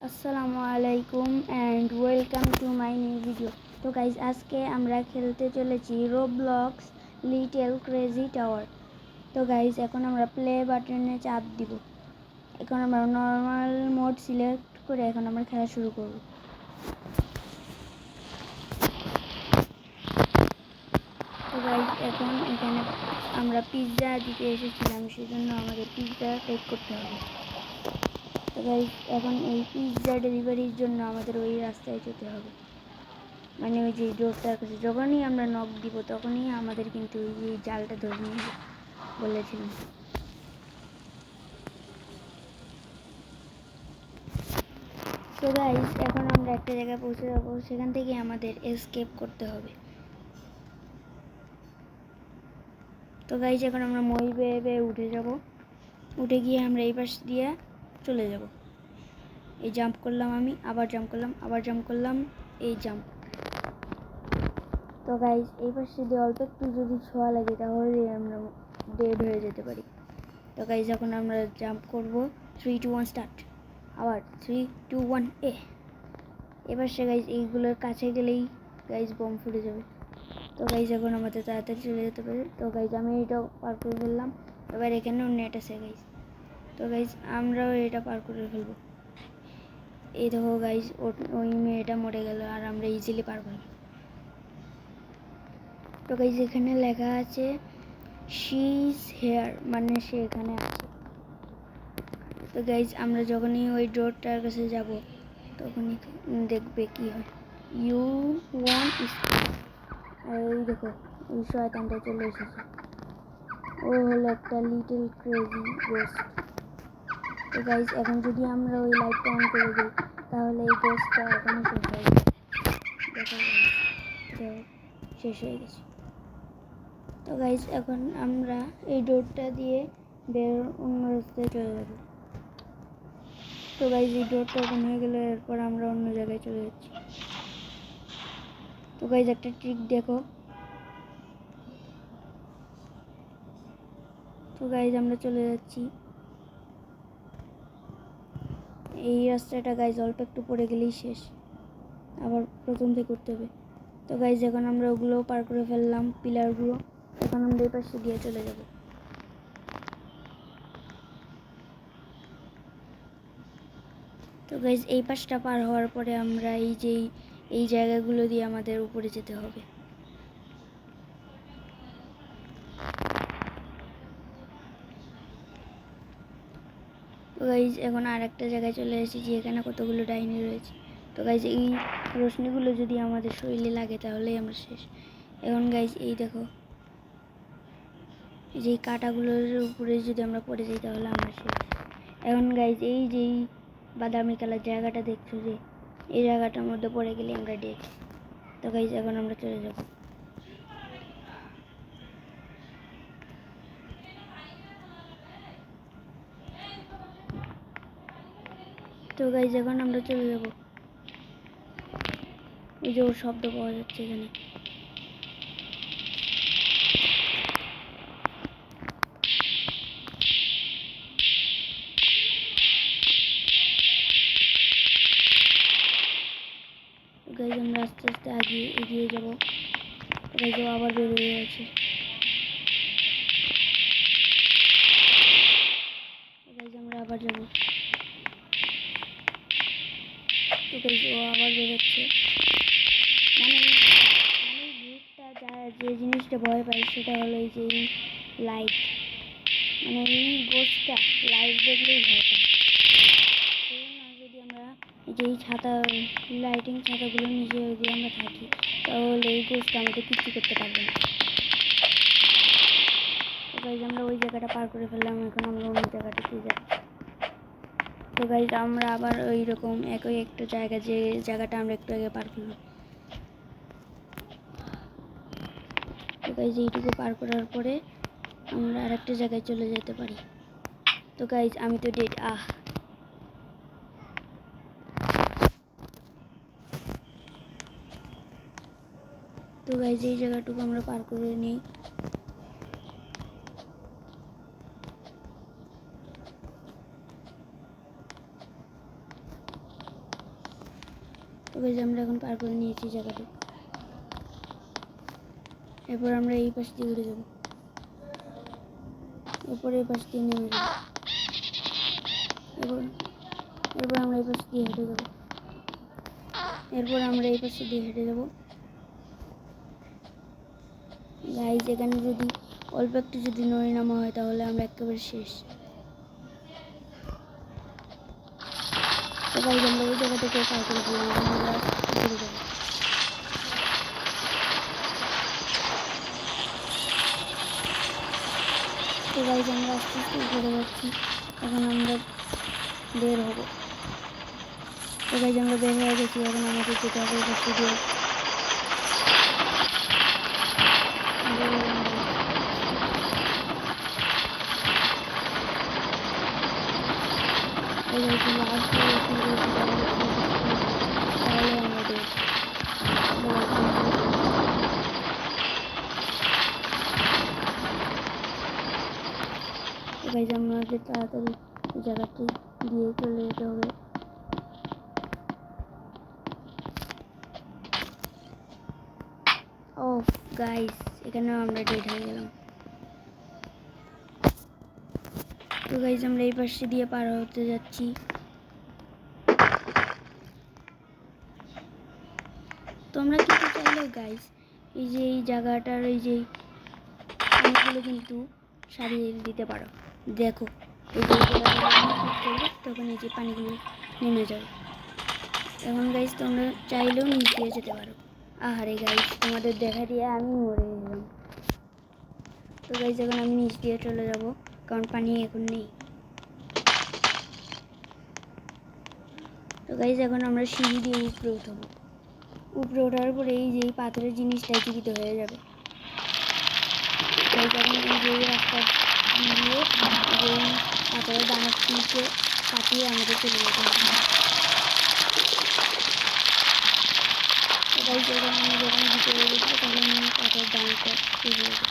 আসসালামু আলাইকুম and welcome to my new video. তো গাইজ আজকে আমরা খেলতে চলেছি রোবলক্স লিটল ক্রেজি টাওয়ার। তো গাইজ এখন আমরা প্লে বাটনে চাপ দিব। এখন আমরা নর্মাল মোড সিলেক্ট করে এখন আমরা খেলা শুরু করব। তো গাইজ এখন এখানে আমরা পিৎজা দিতে এসেছিলাম, সেজন্য আমাদের পিৎজা টেক করতে হবে। তো গাইজ এখন এই পিৎজা ডেলিভারির জন্য আমাদের ওই রাস্তায় যেতে হবে, মানে ওই যে ডোরটার কাছে। যখনই আমরা নক দিব তখনই আমাদের কিন্তু এই জালটা ধরে নিয়ে বলেছিলাম। তো গাইজ এখন আমরা একটা জায়গায় পৌঁছে যাবো, সেখান থেকে আমাদের এসকেপ করতে হবে। তো গাইজ এখন আমরা মই বেয়ে উঠে যাব, উঠে গিয়ে আমরা এই পাশ দিয়ে চলে যাব। এই জাম্প করলাম, আমি আবার জাম্প করলাম, আবার জাম্প করলাম, এই জাম্প। তো গাইজ এই পাশে দিয়ে অল্প একটু যদি ছোঁয়া লাগে তাহলে আমরা ডেড হয়ে যেতে পারি। তো গাইজ এখন আমরা জাম্প করব। 3, 2, 1 স্টার্ট। আবার 3, 2, 1 এবার সে গাইজ এইগুলোর কাছে গেলেই গাইজ বম ফুটে যাবে। তো গাইজ এখন আমাদের তাড়াতাড়ি চলে যেতে পারে। তো গাইজ আমি এটাও পার করে ফেললাম। এবার এখানেও নেট আছে গাইজ। তো গাইজ আমরাও এটা পার করে ফেলবো। এই দেখো গাইজ ওই মেয়েটা মরে গেল আর আমরা ইজিলি পার করলাম। তো গাইজ এখানে লেখা আছে শি ইজ হেয়ার, মানে সে এখানে আছে। তো গাইজ আমরা যখনই ওই ডোরটার কাছে যাব তখনই দেখবে কি হয়। You want skip. আর এই দেখো ওই শয়তানটা চলে এসেছে, ও হলো একটা লিটল ক্রেজি গোস্ট। তো গাইজ এখন যদি আমরা ওই লাইটটা অন করে দিই তাহলে এই গোস্টটা এখনই শেষ হয়ে যাবে। দেখো শেষ হয়ে গেছে। তো গাইজ এখন আমরা এই ডোরটা দিয়ে বের অন্য রাস্তায় চলে যাব। তো গাইজ এই ডোরটা ওপেন হয়ে গেলে এরপর আমরা অন্য জায়গায় চলে যাচ্ছি। তো গাইজ একটা ট্রিক দেখো। তো গাইজ আমরা চলে যাচ্ছি এই রাস্তাটা। গাইজ অল্প একটু পড়ে গেলেই শেষ, আবার প্রথম থেকে করতে হবে। তো গাইজ এখন আমরা ওগুলোও পার করে ফেললাম, পিলারগুলো। এখন আমরা এই পাশে দিয়ে চলে যাব। তো গাইজ এই পাশটা পার হওয়ার পরে আমরা এই জায়গাগুলো দিয়ে আমাদের উপরে যেতে হবে। তো গাইজ এখন আর একটা জায়গায় চলে এসেছি, এখানে কতগুলো ডাইনি রয়েছে। তো গাইজ এই রশ্মিগুলো যদি আমাদের শরীরে লাগে তাহলেই আমরা শেষ। এখন গাইজ এই দেখো যে কাঁটাগুলোর উপরে যদি আমরা পড়ে যাই তাহলে আমরা শেষ। এখন গাইজ এই যেই বাদামি কালার জায়গাটা দেখছো, যে এই জায়গাটার মধ্যে পড়ে গেলে আমরা ডেড। তো গাইজ এখন আমরা চলে যাব। তো গাইজ এখন আমরা চলে যাব। ওই যে ওর শব্দ পাওয়া যাচ্ছে এখানে। গাইজ আমরা আস্তে আস্তে এগিয়ে যাব। গাইজ আবার বেরিয়ে গেছে। গাইজ আমরা আবার যাব। তো গাইজ ও আবার বেরোচ্ছে। মানে ভূতটা যে জিনিসটা ভয় পায় সেটা হলো এই যে লাইট, মানে এই গোস্টটা লাইট দেখলেই ভয় পায়। সেই জন্য যদি আমরা যেই লাইটিং ছাতাগুলো নিচে যদি আমরা থাকি তাহলে এই গোস্ট আমাদের কিচ্ছু করতে পারবে না। তো গাইজ আমরা ওই জায়গাটা পার করে ফেললাম, এখন আমরা অন্য জায়গাটাতে যাচ্ছি। তো গাইজ আমরা আবার ওই রকম একই একটা জায়গা, যে জায়গাটা আমরা একটু আগে পার করলাম। তো গাইজ এইটুকু পার করার পরে আমরা আর একটা জায়গায় চলে যেতে পারি। তো গাইজ আমি তো ডেড। তো গাইজ এই জায়গাটুকু আমরা পার করে নিই। গাইস আমরা এখন পার করে নিয়েছি জায়গাটা। এরপর আমরা এই পাশ দিয়ে উঠে যাব, এরপর এই পাশ দিয়ে নেমে যাব, এরপর আমরা এই পাশ দিয়ে হেঁটে যাব, এরপর আমরা এই পাশে দিয়ে হেঁটে যাব। গাইস এখানে যদি অল্প একটু যদি নড়ে নামা হয় তাহলে আমরা একেবারে শেষ। তো গাইস আমরা ওই জায়গা থেকে পার করে দিলাম, আমরা ঘুরে যাব। তো গাইস আমরা আস্তে আস্তে উপরে যাচ্ছি, এখন আমরা বের হব। তো গাইস আমরা বের হয়ে গেছি, এখন আমাদের যেতে হবে পাশে দিয়ে। গাইস আমাদের তাড়াতাড়ি জায়গাটি দিয়ে চলে যেতে হবে। ও গাইস এখানেও আমরা ডেড হয়ে গেলাম। তো গাইস আমরা এই পাশে দিয়ে পার হতে যাচ্ছি। তোমরা কিন্তু চাইলে গাইস এই যে এই জায়গাটার এই যে পানিগুলো কিন্তু সারিয়ে দিতে পারো। দেখো এই যে তখন এই যে পানিগুলো নেমে যাবে। এখন গাইস তোমরা চাইলেও নিচ দিয়ে যেতে পারো। আহারে গাইস তোমাদের দেখা দিয়ে আমি মরে গেলাম। তো গাইস এখন আমি নিচ দিয়ে চলে যাব, কারণ পানি এখন নেই। তো গাইস এখন আমরা সিঁড়ি দিয়ে উপরে উঠবো। উপরে ওঠার পরে এই যে পাথরের জিনিসটা জীবিত হয়ে যাবে। গাইস এখন এই যে রাস্তা দিয়ে যে পাথরের দানাটিকে কাটিয়ে আমাদের চলে যেতে হবে। গাইস এখন আমি যখন ভিতরে গেছি তখন পাথরের দানাটা চলে যাবে।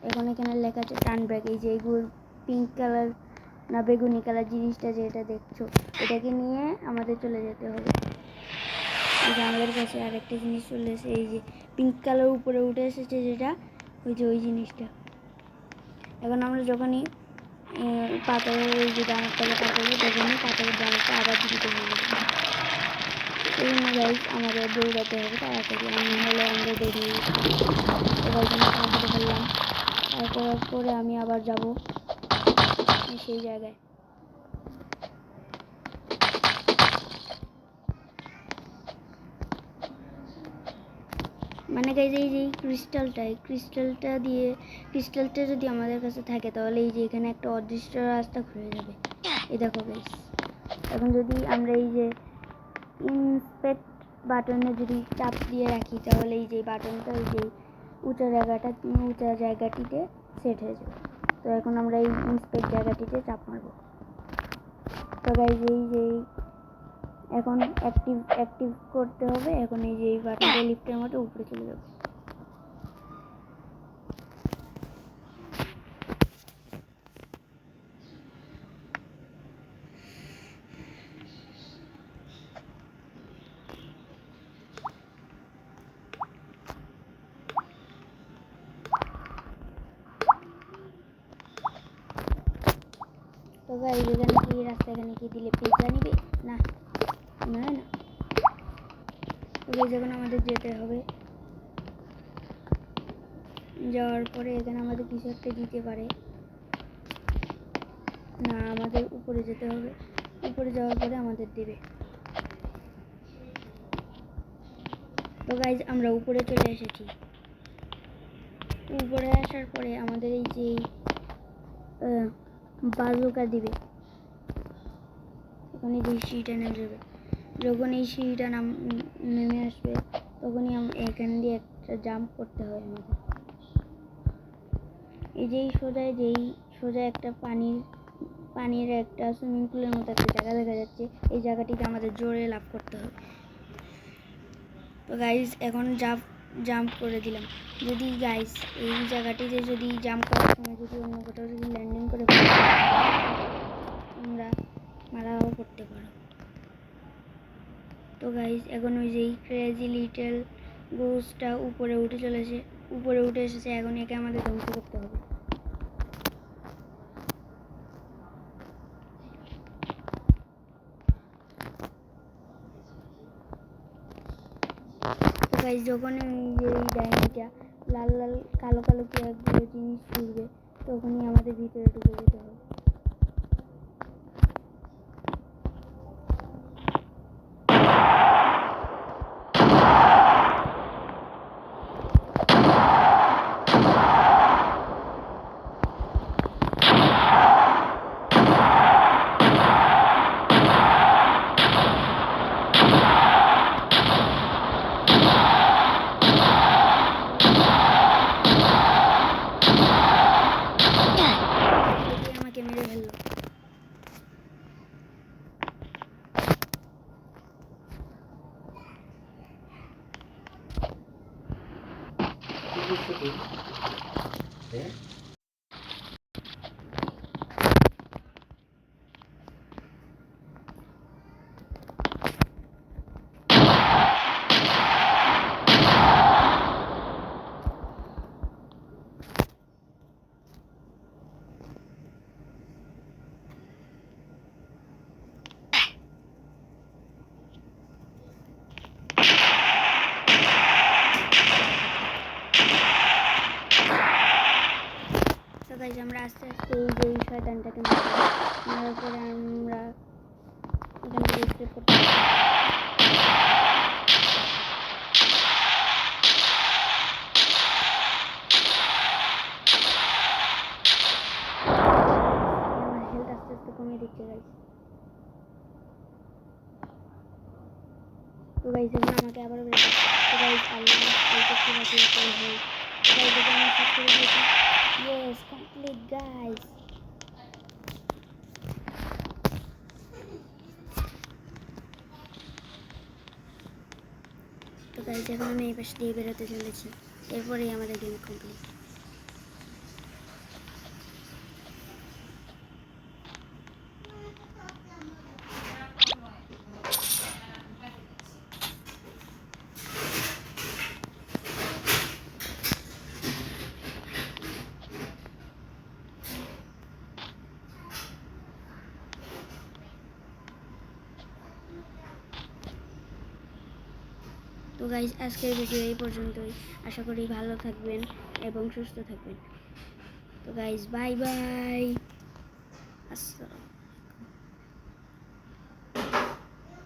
এখন এখানে লেখা আছে টার্ন ব্যাক। এই যে এইগুলো পিঙ্ক কালার না বেগুনি কালার জিনিসটা যেটা দেখছো এটাকে নিয়ে আমাদের চলে যেতে হবে। এই যে আমাদের কাছে আরেকটা জিনিস চলে এসেছে, এই যে পিঙ্ক কালার উপরে উঠে এসেছে যেটা, ওই যে ওই জিনিসটা। এখন আমরা যখনই পাথরের ওই যে দানারটাকে কাটবো তখনই পাথরের দানারটা আবার জীবিত হয়ে যাবে। এই জন্য গাইস আমাদের দৌড়াতে হবে তাড়াতাড়ি, নাহলে আমরা দেরি হয়ে যাবো। এবার জন্য তাড়াতাড়ি করলাম, তারপরে আমি আবার যাব সেই জায়গায়। মানে গাইস এই যে ক্রিস্টালটা যদি আমাদের কাছে থাকে তাহলে এই যে এখানে একটা অদৃশ্য রাস্তা খুলে যাবে। এই দেখো গাইস এখন যদি আমরা এই যে ইন্সপেক্ট বাটনে যদি চাপ দিয়ে রাখি তাহলে এই যে বাটনটা এই যে উঁচা জায়গাটিতে সেট হয়ে যাবে। তো এখন আমরা এই ইন্সপেক্ট জায়গাটিতে চাপ মারব। তো গাইস এই যে এখন অ্যাক্টিভ করতে হবে। এখন এই যে এই বাটনটা লিফটের মতো উপরে চলে যাবে। তো গাইস এখানে কি রাস্তা, এখানে কি দিলে পিজ্জা নিবে না না না। তো গাইস এখন আমাদের যেতে হবে, যাওয়ার পরে এখানে আমাদের কিছু একটা দিতে পারে না, আমাদের উপরে যেতে হবে। উপরে যাওয়ার পরে আমাদের দেবে। তো গাইস আমরা উপরে চলে এসেছি। উপরে আসার পরে আমাদের এই যে বাজুকা দিবে, এখানে যে সিঁড়িটা নেমে যাবে। যখন এই সিঁড়িটা নেমে আসবে তখনই এখান দিয়ে একটা জাম্প করতে হয় আমাদের। এই যেই সোজা একটা পানির একটা সুইমিং পুলের মতো একটা জায়গা দেখা যাচ্ছে, এই জায়গাটিতে আমাদের জোরে লাফ করতে হবে। তো গাইস এখন জাম্প করে দিলাম। যদি গাইস এই জায়গাটিতে যদি জাম্প করার সময় যদি অন্য কোথাও যদি ল্যান্ডিং করে আমরা মারাও করতে পারো। তো গাইজ এখন ওই যে ক্রেজি লিটল গোস্টটা উপরে উঠে এসেছে। এখন একে আমাদের ধ্বংস করতে হবে। তো গাইজ যখন এই ডাইনিটা লাল লাল কালো কালো কি একগুলো জিনিস ছুঁড়বে তখনই আমাদের ভিতরে ঢুকে যেতে হবে। আমাকে মেরে ফেললো। তো গাইজ আমরা আস্তে আস্তে এই যে শয়তানটাকে মারার পরে আমরা এখান থেকে স্কেপ করতে পারি। আমার হেলথ আস্তে আস্তে কমিয়ে দিচ্ছে গাইজ। তো গাইজ এখন আমাকে আবারও বেরোতে হবে। তো গাইজ আল্লাহ এইটা কি বাকি আছে হেলথ। তো গাইজ এটা আমি শেষ করে দিয়েছি। Yes complete guys. তো গাইজ এখন আমি এই পাশ দিয়ে বেরোতে চলেছি, এরপরেই আমাদের গেম কমপ্লিট। তো গাইজ আজকের ভিডিও এই পর্যন্তই। আশা করি ভালো থাকবেন এবং সুস্থ থাকবেন। তো গাইজ বাই বাই, আসসালাম।